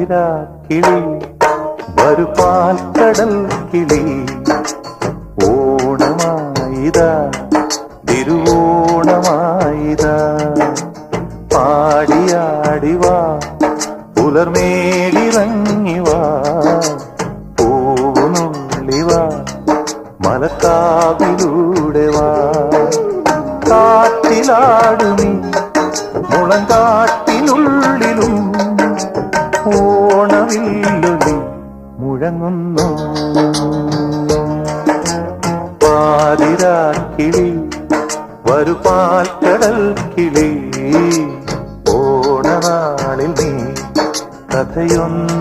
പാതിരാ കിളി വരു പാൽക്കടൽ കിളി ഓണമായിതാ തിരുവോണമായിതാ പാടിയാടിവാ പുലർമേലിറങ്ങിവാ പൂവുനുള്ളിവാ മലക്കാവിലൂടെ വാ കാറ്റിലാടുമീ മുളങ്കാട്ടിനുള്ളിലും ഓണവില്ലൊലി മുഴങ്ങുന്നു പാതിരാ കിളി വരു പാൽക്കടൽ കിളി ഓണനാളിൽ നീ കഥയൊന്നു